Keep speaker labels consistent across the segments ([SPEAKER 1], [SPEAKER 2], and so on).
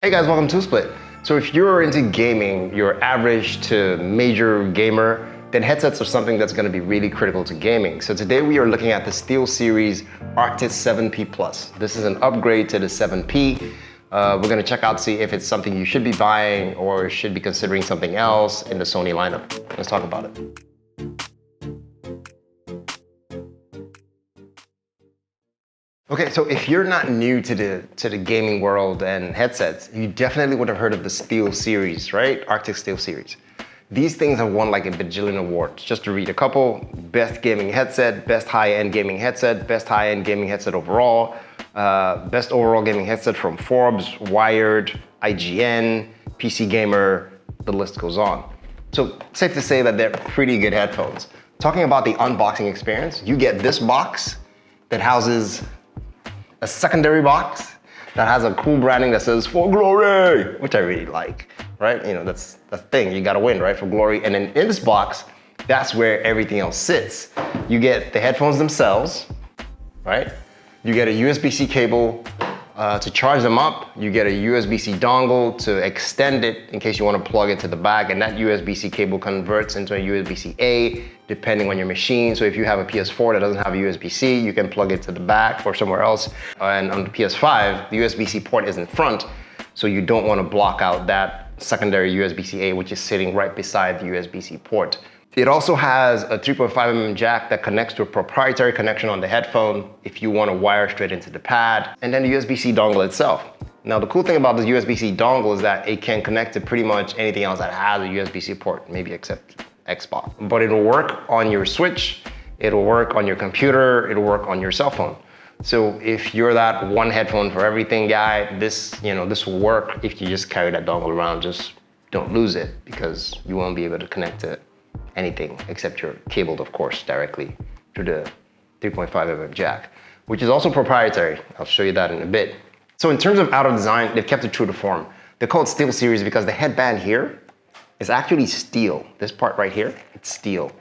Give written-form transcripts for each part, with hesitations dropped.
[SPEAKER 1] Hey guys, welcome to Split. So if you're into gaming, you're average to major gamer, then headsets are something that's going to be really critical to gaming. So today we are looking at the SteelSeries Arctis 7P Plus. This is an upgrade to the 7P. We're going to check out, see if it's something you should be buying or should be considering something else in the Sony lineup. Let's talk about it. Okay, so if you're not new to the gaming world and headsets, you definitely would have heard of the SteelSeries, right? Arctis SteelSeries. These things have won like a bajillion awards. Just to read a couple: best gaming headset, best high-end gaming headset, best high-end gaming headset overall, best overall gaming headset from Forbes, Wired, IGN, PC Gamer, the list goes on. So safe to say that they're pretty good headphones. Talking about the unboxing experience, you get this box that houses a secondary box that has a cool branding that says "For Glory," which I really like, right? You know, that's the thing, you gotta win, right? For glory. And then in this box, that's where everything else sits. You get the headphones themselves, right? You get a USB-C cable to charge them up. You get a USB-C dongle to extend it in case you want to plug it to the back, and that USB-C cable converts into a USB-C-A depending on your machine. So if you have a PS4 that doesn't have a USB-C, you can plug it to the back or somewhere else. And on the PS5, the USB-C port is in front, so you don't want to block out that secondary USB-C-A, which is sitting right beside the USB-C port. It also has a 3.5mm jack that connects to a proprietary connection on the headphone if you want to wire straight into the pad, and then the USB-C dongle itself. Now, the cool thing about the USB-C dongle is that it can connect to pretty much anything else that has a USB-C port, maybe except Xbox. But it'll work on your Switch, it'll work on your computer, it'll work on your cell phone. So if you're that one headphone for everything guy, this will work if you just carry that dongle around. Just don't lose it, because you won't be able to connect to anything except you're cabled, of course, directly to the 3.5mm jack, which is also proprietary. I'll show you that in a bit. So in terms of outer design, they've kept it true to form. They're called SteelSeries because the headband here is actually steel. This part right here, it's steel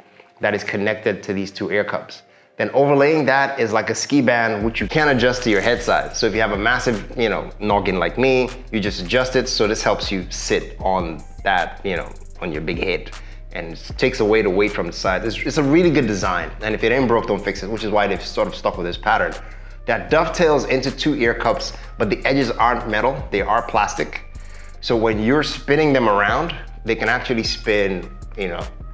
[SPEAKER 1] that is connected to these two ear cups. Then overlaying that is like a ski band, which you can adjust to your head size. So if you have a massive, noggin like me, you just adjust it. So this helps you sit on that, on your big head, and it takes away the weight from the side. It's a really good design. And if it ain't broke, don't fix it, which is why they've sort of stuck with this pattern. That dovetails into two ear cups, but the edges aren't metal, they are plastic. So when you're spinning them around, they can actually spin,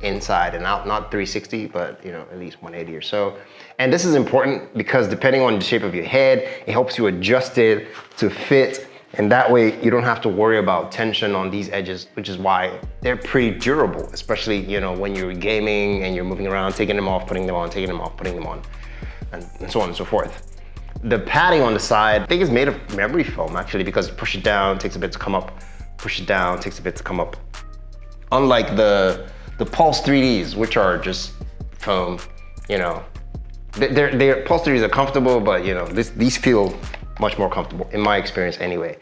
[SPEAKER 1] inside and out, not 360, but at least 180 or so. And this is important because depending on the shape of your head, it helps you adjust it to fit. And that way you don't have to worry about tension on these edges, which is why they're pretty durable, especially, when you're gaming and you're moving around, taking them off, putting them on, taking them off, putting them on, and so on and so forth. The padding on the side, I think is made of memory foam actually, because you push it down, takes a bit to come up, push it down, takes a bit to come up. Unlike the Pulse 3Ds, which are just foam, their Pulse 3Ds are comfortable, but these feel much more comfortable, in my experience anyway.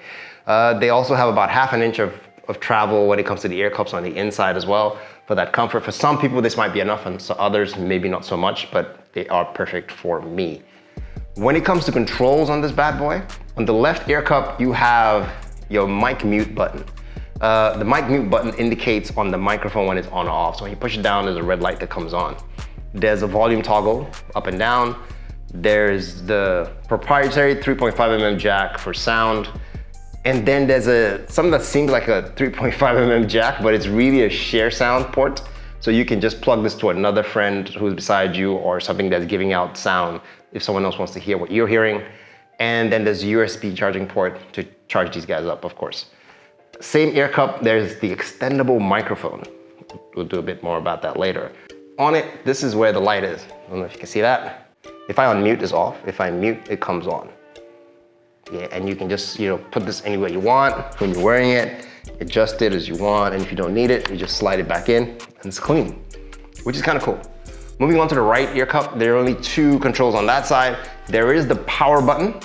[SPEAKER 1] They also have about ½ inch of travel when it comes to the ear cups on the inside as well, for that comfort. For some people, this might be enough, and so others, maybe not so much, but they are perfect for me. When it comes to controls on this bad boy, on the left ear cup, you have your mic mute button. The mic mute button indicates on the microphone when it's on or off. So when you push it down, there's a red light that comes on. There's a volume toggle up and down. There's the proprietary 3.5mm jack for sound. And then there's something that seems like a 3.5mm jack, but it's really a share sound port. So you can just plug this to another friend who's beside you, or something that's giving out sound if someone else wants to hear what you're hearing. And then there's a USB charging port to charge these guys up, of course. Same ear cup, there's the extendable microphone. We'll do a bit more about that later. On it, this is where the light is. I don't know if you can see that. If I unmute, it's off. If I mute, it comes on. Yeah, and you can just, put this anywhere you want when you're wearing it, adjust it as you want, and if you don't need it, you just slide it back in, and it's clean, which is kind of cool. Moving on to the right ear cup, there are only two controls on that side. There is the power button,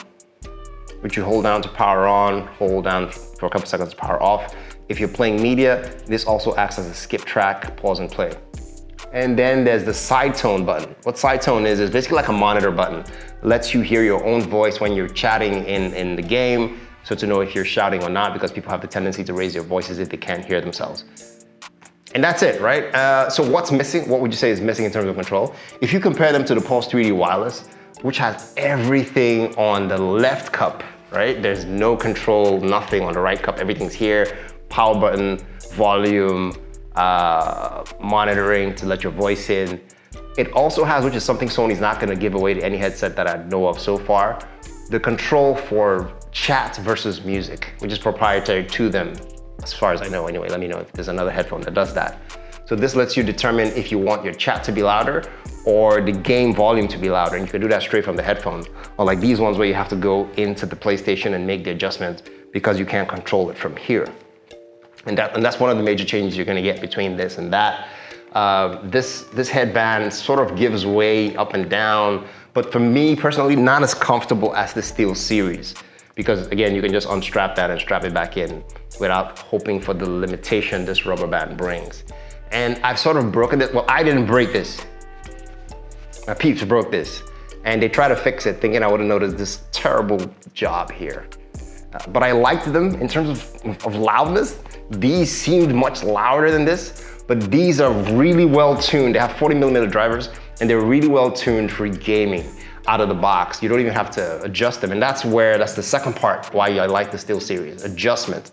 [SPEAKER 1] which you hold down to power on, hold down for a couple seconds to power off. If you're playing media, this also acts as a skip track, pause and play. And then there's the side tone button. What side tone is basically like a monitor button. Lets you hear your own voice when you're chatting in the game. So to know if you're shouting or not, because people have the tendency to raise their voices if they can't hear themselves. And that's it, right? So what's missing? What would you say is missing in terms of control? If you compare them to the Pulse 3D Wireless, which has everything on the left cup, right? There's no control, nothing on the right cup. Everything's here. Power button, volume, monitoring to let your voice in. It also has, which is something Sony's not gonna give away to any headset that I know of so far, the control for chat versus music, which is proprietary to them, as far as I know anyway. Let me know if there's another headphone that does that. So this lets you determine if you want your chat to be louder or the game volume to be louder. And you can do that straight from the headphone. Or like these ones where you have to go into the PlayStation and make the adjustment because you can't control it from here. And that's one of the major changes you're gonna get between this and that. This headband sort of gives way up and down, but for me personally, not as comfortable as the SteelSeries. Because again, you can just unstrap that and strap it back in without hoping for the limitation this rubber band brings. And I've sort of broken it. Well, I didn't break this. My peeps broke this. And they tried to fix it thinking I would have noticed this terrible job here. But I liked them in terms of loudness. These seemed much louder than this, but these are really well tuned. They have 40mm drivers and they're really well tuned for gaming out of the box. You don't even have to adjust them. And that's the second part why I like the SteelSeries, adjustment.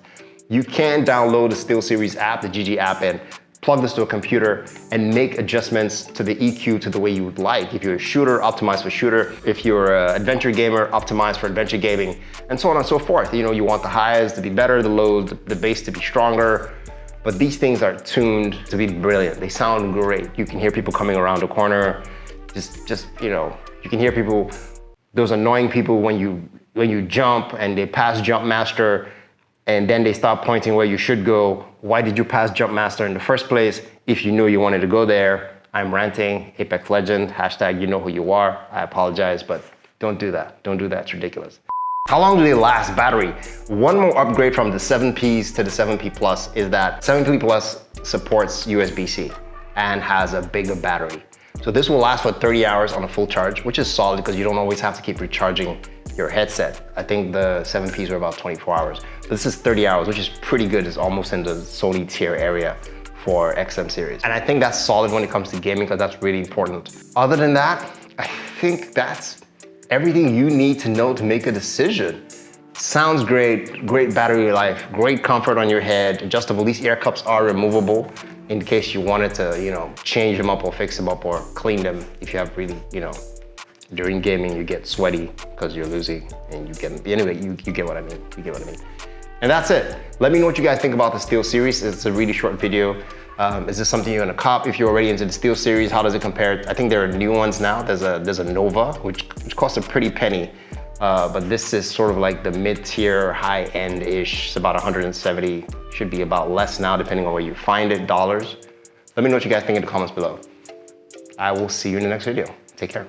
[SPEAKER 1] You can download the SteelSeries app, the GG app, and plug this to a computer and make adjustments to the EQ to the way you would like. If you're a shooter, optimize for shooter. If you're an adventure gamer, optimize for adventure gaming, and so on and so forth. You know, you want the highs to be better, the lows, the bass to be stronger, but these things are tuned to be brilliant. They sound great. You can hear people coming around the corner. Just you know, you can hear people, those annoying people when you jump and they pass Jump Master and then they start pointing where you should go. Why did you pass Jump Master in the first place if you knew you wanted to go there? I'm ranting, Apex Legend, hashtag you know who you are. I apologize, but don't do that. Don't do that, it's ridiculous. How long do they last? Battery. One more upgrade from the 7Ps to the 7P Plus is that 7P Plus supports USB-C and has a bigger battery. So this will last for 30 hours on a full charge, which is solid because you don't always have to keep recharging your headset. I think the 7Ps are about 24 hours. But this is 30 hours, which is pretty good. It's almost in the Sony tier area for XM series. And I think that's solid when it comes to gaming because that's really important. Other than that, I think that's everything you need to know to make a decision. Sounds great, great battery life, great comfort on your head, adjustable. These ear cups are removable in case you wanted to, you know, change them up or fix them up or clean them if you have really, you know, during gaming you get sweaty because you're losing and you get, anyway, you get what I mean, you get what I mean. And that's it. Let me know what you guys think about the SteelSeries. It's a really short video. Is this something you're gonna cop if you're already into the SteelSeries? How does it compare? I think there are new ones now. There's a Nova, which costs a pretty penny. But this is sort of like the mid-tier, high-end-ish. It's about 170, should be about less now, depending on where you find it, dollars. Let me know what you guys think in the comments below. I will see you in the next video. Take care.